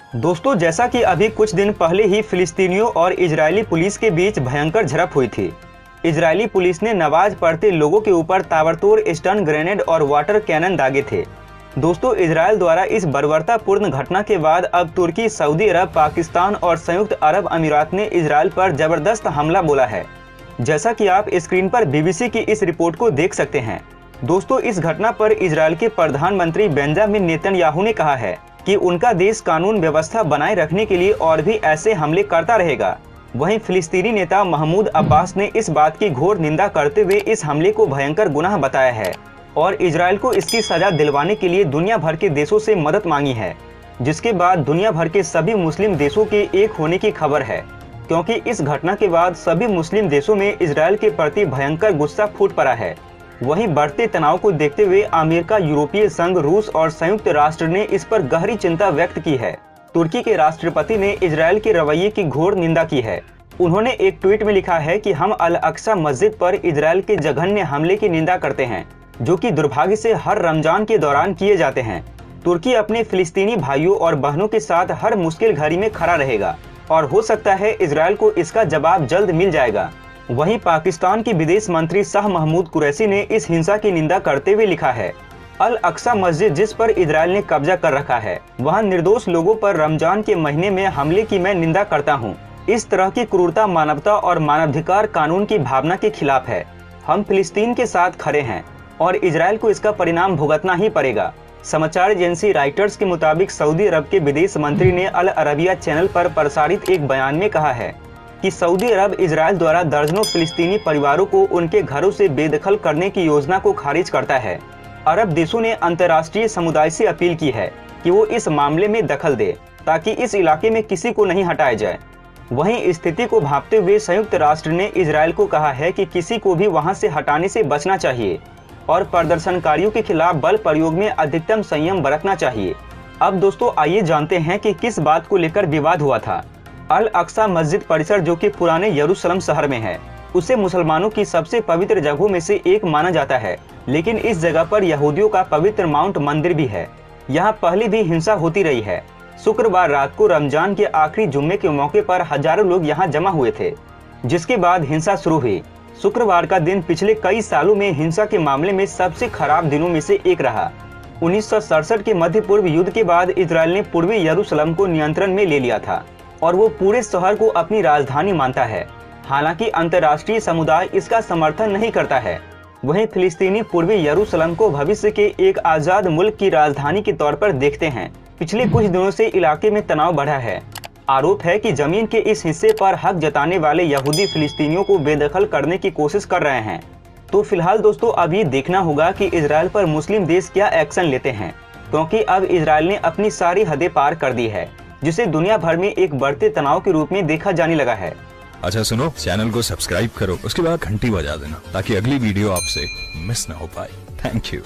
दोस्तों, जैसा कि अभी कुछ दिन पहले ही फिलिस्तीनियों और इजरायली पुलिस के बीच भयंकर झड़प हुई थी। इजरायली पुलिस ने नमाज पढ़ते लोगों के ऊपर ताबड़तोड़ स्टन ग्रेनेड और वाटर कैनन दागे थे। दोस्तों, इजरायल द्वारा इस बर्बरतापूर्ण घटना के बाद अब तुर्की, सऊदी अरब, पाकिस्तान और संयुक्त अरब अमीरात ने इजरायल पर जबरदस्त हमला बोला है। जैसा कि आप स्क्रीन पर बीबीसी की इस रिपोर्ट को देख सकते हैं। दोस्तों, इस घटना पर इजरायल के प्रधानमंत्री बेंजामिन नेतन्याहू ने कहा है कि उनका देश कानून व्यवस्था बनाए रखने के लिए और भी ऐसे हमले करता रहेगा। वहीं फिलिस्तीनी नेता महमूद अब्बास ने इस बात की घोर निंदा करते हुए इस हमले को भयंकर गुनाह बताया है और इजरायल को इसकी सजा दिलवाने के लिए दुनिया भर के देशों से मदद मांगी है, जिसके बाद दुनिया भर के सभी मुस्लिम देशों के एक होने की खबर है, क्योंकि इस घटना के बाद सभी मुस्लिम देशों में इजरायल के प्रति भयंकर गुस्सा फूट पड़ा है। वहीं बढ़ते तनाव को देखते हुए अमेरिका, यूरोपीय संघ, रूस और संयुक्त राष्ट्र ने इस पर गहरी चिंता व्यक्त की है। तुर्की के राष्ट्रपति ने इजरायल के रवैये की घोर निंदा की है। उन्होंने एक ट्वीट में लिखा है कि हम अल अक्सा मस्जिद पर इजरायल के जघन्य हमले की निंदा करते हैं, जो कि दुर्भाग्य से हर रमजान के दौरान किए जाते हैं। तुर्की अपने फिलिस्तीनी भाइयों और बहनों के साथ हर मुश्किल घड़ी में खड़ा रहेगा और हो सकता है इजरायल को इसका जवाब जल्द मिल जाएगा। वहीं पाकिस्तान के विदेश मंत्री शाह महमूद कुरैशी ने इस हिंसा की निंदा करते हुए लिखा है, अल अक्सा मस्जिद जिस पर इजरायल ने कब्जा कर रखा है, वहां निर्दोष लोगों पर रमजान के महीने में हमले की मैं निंदा करता हूं। इस तरह की क्रूरता मानवता और मानवाधिकार कानून की भावना के खिलाफ है। हम फिलिस्तीन के साथ खड़े हैं और इजरायल को इसका परिणाम भुगतना ही पड़ेगा। समाचार एजेंसी राइटर्स के मुताबिक सऊदी अरब के विदेश मंत्री ने अल अरबिया चैनल पर प्रसारित एक बयान में कहा है कि सऊदी अरब इजरायल द्वारा दर्जनों फिलिस्तीनी परिवारों को उनके घरों से बेदखल करने की योजना को खारिज करता है। अरब देशों ने अंतर्राष्ट्रीय समुदाय से अपील की है कि वो इस मामले में दखल दे ताकि इस इलाके में किसी को नहीं हटाया जाए। वहीं स्थिति को भांपते हुए संयुक्त राष्ट्र ने इजरायल को कहा है कि किसी को भी वहां से हटाने से बचना चाहिए और प्रदर्शनकारियों के खिलाफ बल प्रयोग में अधिकतम संयम बरतना चाहिए। अब दोस्तों, आइए जानते हैं कि किस बात को लेकर विवाद हुआ था। अल अक्सा मस्जिद परिसर, जो कि पुराने यरूशलेम शहर में है, उसे मुसलमानों की सबसे पवित्र जगहों में से एक माना जाता है, लेकिन इस जगह पर यहूदियों का पवित्र माउंट मंदिर भी है। यहाँ पहले भी हिंसा होती रही है। शुक्रवार रात को रमजान के आखिरी जुम्मे के मौके पर हजारों लोग यहाँ जमा हुए थे, जिसके बाद हिंसा शुरू हुई। शुक्रवार का दिन पिछले कई सालों में हिंसा के मामले में सबसे खराब दिनों में से एक रहा। 1967 के मध्य पूर्व युद्ध के बाद इजरायल ने पूर्वी यरूशलेम को नियंत्रण में ले लिया था और वो पूरे शहर को अपनी राजधानी मानता है। हालांकि अंतर्राष्ट्रीय समुदाय इसका समर्थन नहीं करता है। वहीं फिलिस्तीनी पूर्वी यरूशलेम को भविष्य के एक आजाद मुल्क की राजधानी के तौर पर देखते हैं। पिछले कुछ दिनों से इलाके में तनाव बढ़ा है। आरोप है कि जमीन के इस हिस्से पर हक जताने वाले यहूदी फिलिस्तीनियों को बेदखल करने की कोशिश कर रहे हैं। तो फिलहाल दोस्तों, अब ये देखना होगा कि इजरायल पर मुस्लिम देश क्या एक्शन लेते हैं, क्योंकि अब इजरायल ने अपनी सारी हदें पार कर दी है, जिसे दुनिया भर में एक बढ़ते तनाव के रूप में देखा जाने लगा है। अच्छा सुनो, चैनल को सब्सक्राइब करो, उसके बाद घंटी बजा देना ताकि अगली वीडियो आपसे मिस ना हो पाए। Thank you.